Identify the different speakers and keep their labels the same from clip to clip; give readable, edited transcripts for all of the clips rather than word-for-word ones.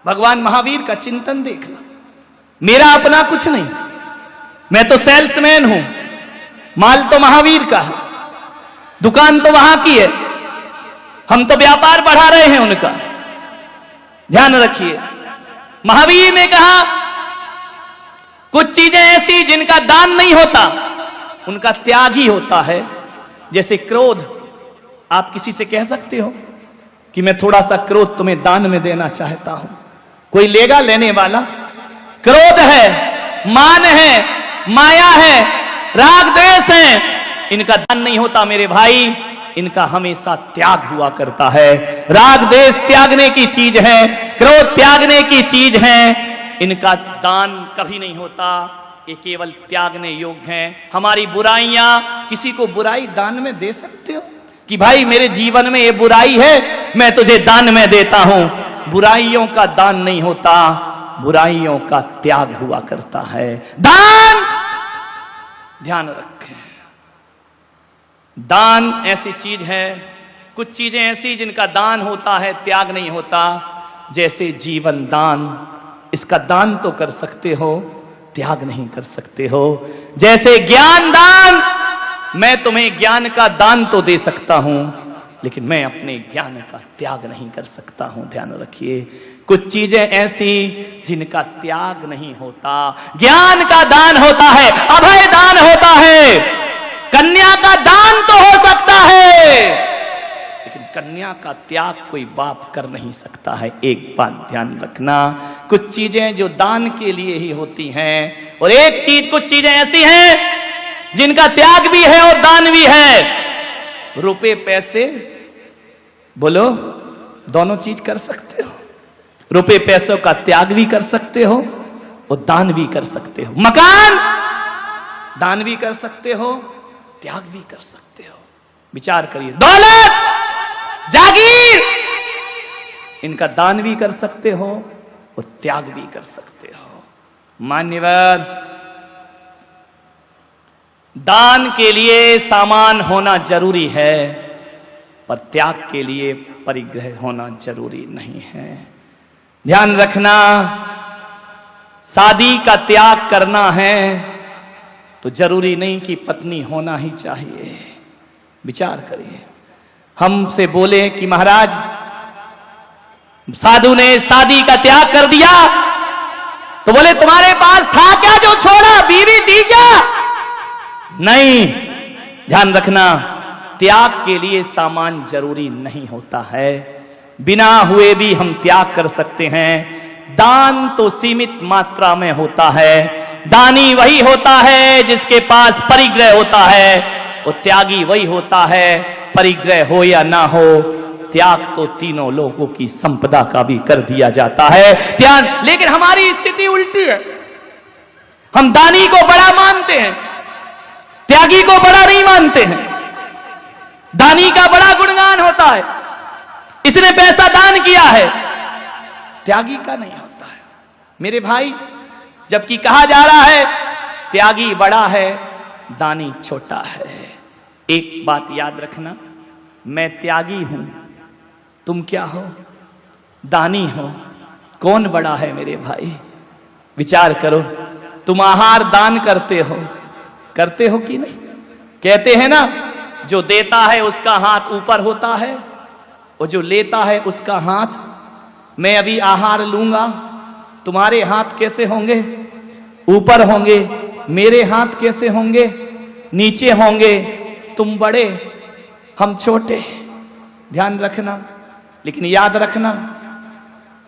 Speaker 1: भगवान महावीर का चिंतन देखना। मेरा अपना कुछ नहीं, मैं तो सेल्समैन हूं, माल तो महावीर का है, दुकान तो वहां की है, हम तो व्यापार बढ़ा रहे हैं उनका। ध्यान रखिए, महावीर ने कहा कुछ चीजें ऐसी जिनका दान नहीं होता, उनका त्याग ही होता है। जैसे क्रोध, आप किसी से कह सकते हो कि मैं थोड़ा सा क्रोध तुम्हें दान में देना चाहता हूं, कोई लेगा? लेने वाला? क्रोध है, मान है, माया है, राग द्वेष है, इनका दान नहीं होता मेरे भाई, इनका हमेशा त्याग हुआ करता है। राग द्वेष त्यागने की चीज है, क्रोध त्यागने की चीज है, इनका दान कभी नहीं होता, ये केवल त्यागने योग्य हैं। हमारी बुराइयां, किसी को बुराई दान में दे सकते हो कि भाई मेरे जीवन में ये बुराई है, मैं तुझे दान में देता हूं? बुराइयों का दान नहीं होता, बुराइयों का त्याग हुआ करता है। दान, ध्यान रखें, दान ऐसी चीज है, कुछ चीजें ऐसी जिनका दान होता है, त्याग नहीं होता। जैसे जीवन दान, इसका दान तो कर सकते हो, त्याग नहीं कर सकते हो। जैसे ज्ञान दान, मैं तुम्हें ज्ञान का दान तो दे सकता हूं, लेकिन मैं अपने ज्ञान का त्याग नहीं कर सकता हूं। ध्यान रखिए, कुछ चीजें ऐसी जिनका त्याग नहीं होता। ज्ञान का दान होता है, अभय दान होता है, कन्या का दान तो हो सकता है, लेकिन कन्या का त्याग कोई बाप कर नहीं सकता है। एक बात ध्यान रखना, कुछ चीजें जो दान के लिए ही होती हैं, और एक चीज, कुछ चीजें ऐसी हैं जिनका त्याग भी है और दान भी है। रुपए पैसे, बोलो, दोनों चीज कर सकते हो। रुपए पैसों का त्याग भी कर सकते हो और दान भी कर सकते हो। मकान, दान भी कर सकते हो, त्याग भी कर सकते हो। विचार करिए, दौलत, जागीर, इनका दान भी कर सकते हो और त्याग भी कर सकते हो। मान्यवर, दान के लिए सामान होना जरूरी है, पर त्याग के लिए परिग्रह होना जरूरी नहीं है। ध्यान रखना, शादी का त्याग करना है तो जरूरी नहीं कि पत्नी होना ही चाहिए। विचार करिए, हमसे बोले कि महाराज साधु ने शादी का त्याग कर दिया, तो बोले तुम्हारे पास था क्या जो छोड़ा, बीवी थी क्या? नहीं। ध्यान रखना, त्याग के लिए सामान जरूरी नहीं होता है, बिना हुए भी हम त्याग कर सकते हैं। दान तो सीमित मात्रा में होता है, दानी वही होता है जिसके पास परिग्रह होता है, और त्यागी वही होता है, परिग्रह हो या ना हो, त्याग तो तीनों लोगों की संपदा का भी कर दिया जाता है। त्याग, लेकिन हमारी स्थिति उल्टी है, हम दानी को बड़ा मानते हैं, त्यागी को बड़ा नहीं मानते हैं। दानी का बड़ा गुणगान होता है, इसने पैसा दान किया है, त्यागी का नहीं होता है। मेरे भाई, जबकि कहा जा रहा है त्यागी बड़ा है, दानी छोटा है। एक बात याद रखना, मैं त्यागी हूं, तुम क्या हो? दानी हो। कौन बड़ा है मेरे भाई? विचार करो, तुम आहार दान करते हो कि नहीं? कहते हैं ना, जो देता है उसका हाथ ऊपर होता है और जो लेता है उसका हाथ। मैं अभी आहार लूंगा, तुम्हारे हाथ कैसे होंगे? ऊपर होंगे। मेरे हाथ कैसे होंगे? नीचे होंगे। तुम बड़े, हम छोटे। ध्यान रखना, लेकिन याद रखना,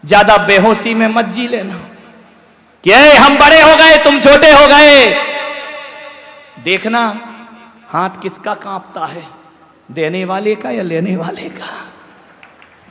Speaker 1: ज्यादा बेहोशी में मत जी लेना कि हम बड़े हो गए तुम छोटे हो गए। देखना हाथ किसका कांपता है, देने वाले का या लेने वाले का?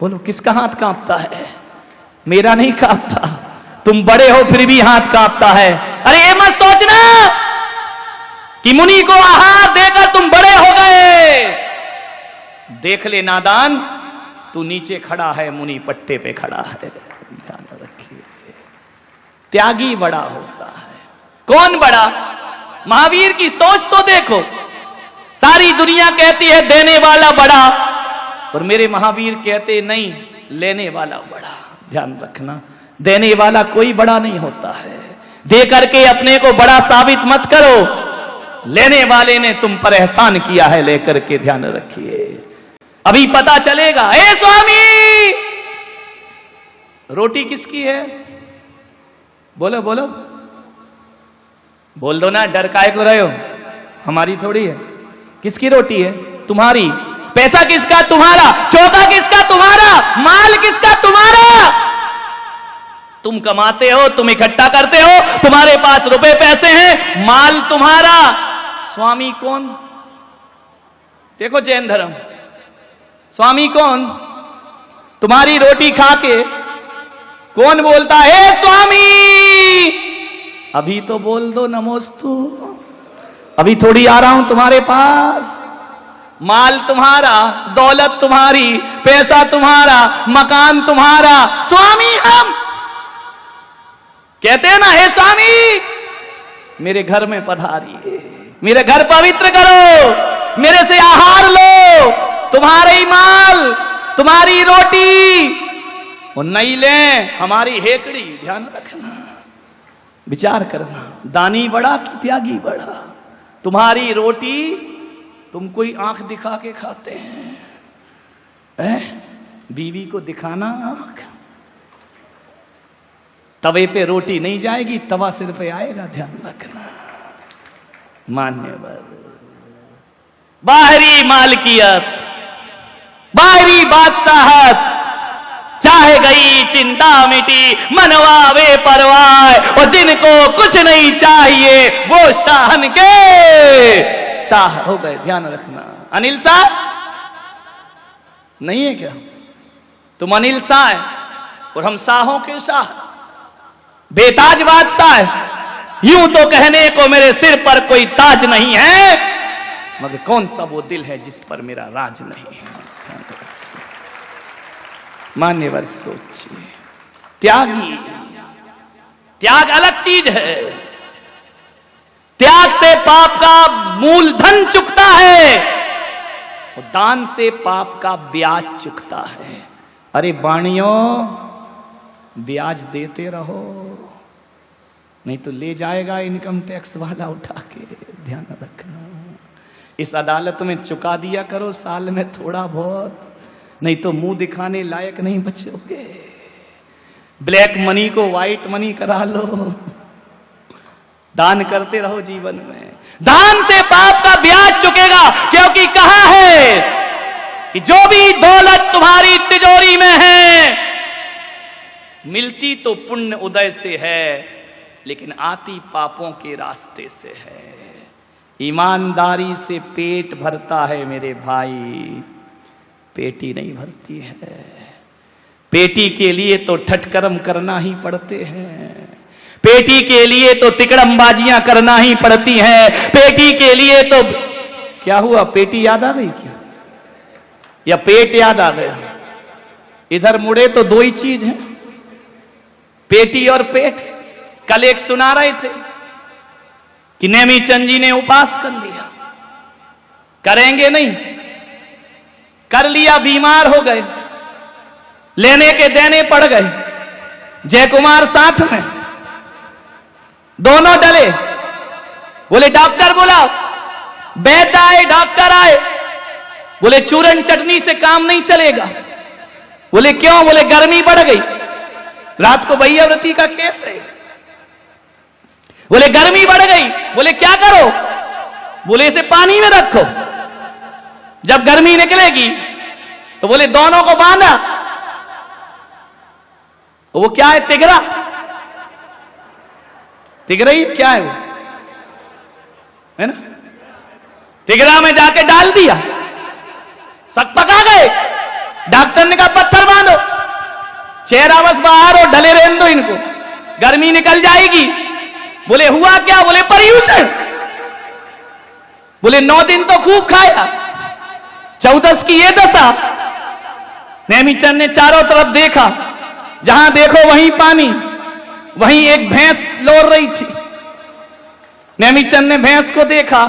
Speaker 1: बोलो, किसका हाथ कांपता है? मेरा नहीं कांपता। तुम बड़े हो फिर भी हाथ कांपता है। अरे ये मत सोचना कि मुनि को आहार देकर तुम बड़े हो गए। देख ले नादान, तू नीचे खड़ा है, मुनि पट्टे पे खड़ा है। ध्यान रखिए, त्यागी बड़ा होता है। कौन बड़ा? महावीर की सोच तो देखो, सारी दुनिया कहती है देने वाला बड़ा, और मेरे महावीर कहते नहीं, लेने वाला बड़ा। ध्यान रखना, देने वाला कोई बड़ा नहीं होता है। दे करके अपने को बड़ा साबित मत करो, लेने वाले ने तुम पर एहसान किया है, लेकर के ध्यान रखिए। अभी पता चलेगा। हे स्वामी, रोटी किसकी है? बोलो बोलो, बोल दो ना, डर काहे को रहे हो? हमारी थोड़ी है। किसकी रोटी है? तुम्हारी। पैसा किसका? तुम्हारा। चौका किसका? तुम्हारा। माल किसका? तुम्हारा। तुम कमाते हो, तुम इकट्ठा करते हो, तुम्हारे पास रुपए पैसे हैं, माल तुम्हारा। स्वामी कौन? देखो जैन धर्म, स्वामी कौन? तुम्हारी रोटी खा के कौन बोलता है स्वामी? अभी तो बोल दो नमोस्तु, अभी थोड़ी आ रहा हूं तुम्हारे पास। माल तुम्हारा, दौलत तुम्हारी, पैसा तुम्हारा, मकान तुम्हारा, स्वामी हम। कहते हैं ना, हे स्वामी मेरे घर में पधारिए, मेरे घर पवित्र करो, मेरे से आहार लो, तुम्हारे ही माल, तुम्हारी रोटी, और नहीं ले हमारी हेकड़ी। ध्यान रखना, विचार करना, दानी बड़ा कि त्यागी बड़ा? तुम्हारी रोटी तुम कोई आंख दिखा के खाते हैं, बीवी को दिखाना आंख। तवे पे रोटी नहीं जाएगी, तवा सिर पे आएगा, ध्यान रखना। मान्यवर बाहरी मालकियत, बाहरी बादशाहत, चाहे गई चिंता मिटी, मनवा वे परवाह, और जिनको कुछ नहीं चाहिए वो शाहन के शाह हो गए। ध्यान रखना। अनिल शाह नहीं है क्या? तुम अनिल शाह है और हम शाहों के शाह, बेताज बादशाह है। यूं तो कहने को मेरे सिर पर कोई ताज नहीं है, मगर कौन सा वो दिल है जिस पर मेरा राज नहीं है। मान्यवर सोचिए, त्यागी, त्याग अलग चीज है। त्याग से पाप का मूलधन चुकता है और दान से पाप का ब्याज चुकता है। अरे बाणियों, ब्याज देते रहो, नहीं तो ले जाएगा इनकम टैक्स वाला उठा के। ध्यान रखना, इस अदालत में चुका दिया करो साल में थोड़ा बहुत, नहीं तो मुंह दिखाने लायक नहीं बचोगे। ब्लैक मनी को व्हाइट मनी करा लो, दान करते रहो जीवन में। दान से पाप का ब्याज चुकेगा, क्योंकि कहा है कि जो भी दौलत तुम्हारी तिजोरी में है, मिलती तो पुण्य उदय से है, लेकिन आती पापों के रास्ते से है। ईमानदारी से पेट भरता है मेरे भाई, पेटी नहीं भरती है। पेटी के लिए तो ठटकर्म करना ही पड़ते हैं, पेटी के लिए तो तिकड़मबाजियां करना ही पड़ती हैं, पेटी के लिए तो क्या हुआ? पेटी याद आ गई क्या, या पेट याद आ गया? इधर मुड़े तो दो ही चीज है, पेटी और पेट। कल एक सुना रहे थे कि नेमीचंद जी ने उपास कर लिया, करेंगे नहीं, कर लिया, बीमार हो गए, लेने के देने पड़ गए। जयकुमार साथ में, दोनों डले। बोले डॉक्टर बुलाओ, वैद्य आए, डॉक्टर आए। बोले चूरन चटनी से काम नहीं चलेगा। बोले क्यों? बोले गर्मी बढ़ गई, रात को भैयाव्रती का केस है। बोले गर्मी बढ़ गई। बोले क्या करो? बोले इसे पानी में रखो, जब गर्मी निकलेगी तो बोले दोनों को बांधा। वो क्या है? तिगरा। तिगरा ही क्या है वो, है ना? तिगरा में जाके डाल दिया, सब पका गए। डॉक्टर ने कहा पत्थर बांधो, चेहरा बस बाहर और ढले रहने दो इनको, गर्मी निकल जाएगी। बोले हुआ क्या? बोले पर्यूषण। बोले 9 दिन तो खूब खाया, 14 की ये दशा। नेमीचंद ने चारों तरफ देखा, जहां देखो वहीं पानी, वहीं एक भैंस लोर रही थी। नेमीचंद ने भैंस को देखा,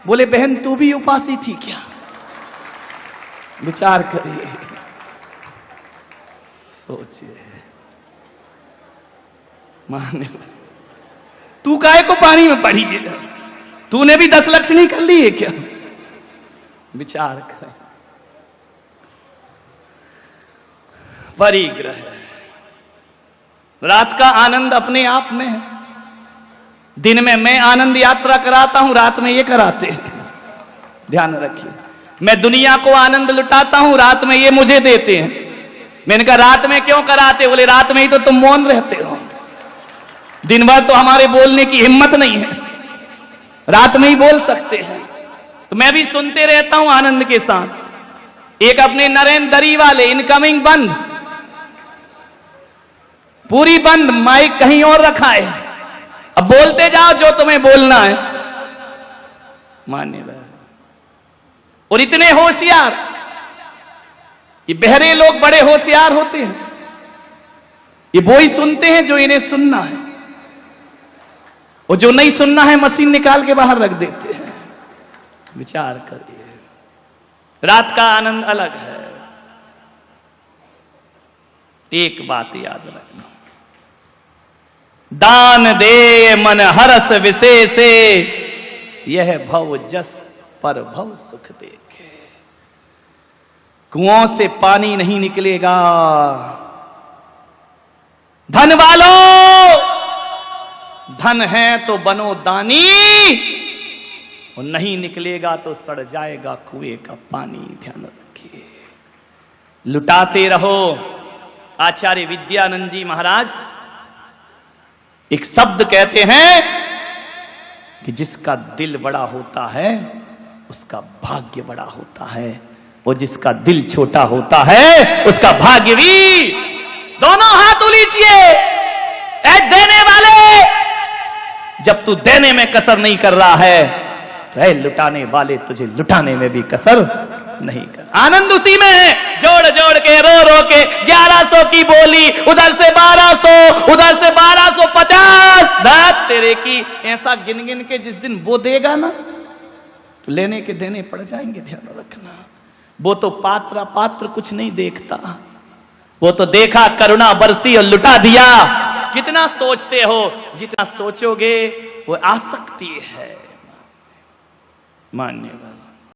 Speaker 1: बोले बहन तू भी उपासी थी क्या? विचार करिए, सोचिए, मान्य तू काहे को पानी में पड़ी है? तूने भी 10 लक्षणी कर ली है क्या? विचार करें। परिग्रह, रात का आनंद अपने आप में है। दिन में मैं आनंद यात्रा कराता हूं, रात में ये कराते हैं। ध्यान रखिए, मैं दुनिया को आनंद लुटाता हूं, रात में ये मुझे देते हैं। मैंने कहा रात में क्यों कराते? बोले रात में ही तो तुम मौन रहते हो, दिन भर तो हमारे बोलने की हिम्मत नहीं है, रात में ही बोल सकते हैं। तो मैं भी सुनते रहता हूं आनंद के साथ। एक अपने नरेंद्र दरी वाले, इनकमिंग बंद, पूरी बंद, माइक कहीं और रखा है, अब बोलते जाओ जो तुम्हें बोलना है। मान्य। और इतने होशियार, ये बहरे लोग बड़े होशियार होते हैं, ये वो ही सुनते हैं जो इन्हें सुनना है, और जो नहीं सुनना है मशीन निकाल के बाहर रख देते हैं। विचार करिए, रात का आनंद अलग है। एक बात याद रखना, दान दे मन हरस विशेषे, यह भव जस पर भव सुख देखे। कुओं से पानी नहीं निकलेगा, धन वालों, धन है तो बनो दानी, और नहीं निकलेगा तो सड़ जाएगा कुएं का पानी। ध्यान रखिए, लुटाते रहो। आचार्य विद्यानंद जी महाराज एक शब्द कहते हैं कि जिसका दिल बड़ा होता है उसका भाग्य बड़ा होता है, और जिसका दिल छोटा होता है उसका भाग्य भी। दोनों हाथ उलीचिए। ऐ देने वाले, जब तू देने में कसर नहीं कर रहा है तो ऐ लुटाने वाले, तुझे लुटाने में भी कसर नहीं कर। आनंद उसी में है, जोड़ जोड़ के रो रो के 1100 की बोली, उधर से 1200, उधर से 1250, दात तेरे की। ऐसा गिन गिन के जिस दिन वो देगा ना तो लेने के देने पड़ जाएंगे। ध्यान रखना, वो तो पात्र पात्र कुछ नहीं देखता, वो तो देखा करुणा बरसी और लुटा दिया। कितना सोचते हो, जितना सोचोगे वो आसक्ति है। मान्यवर।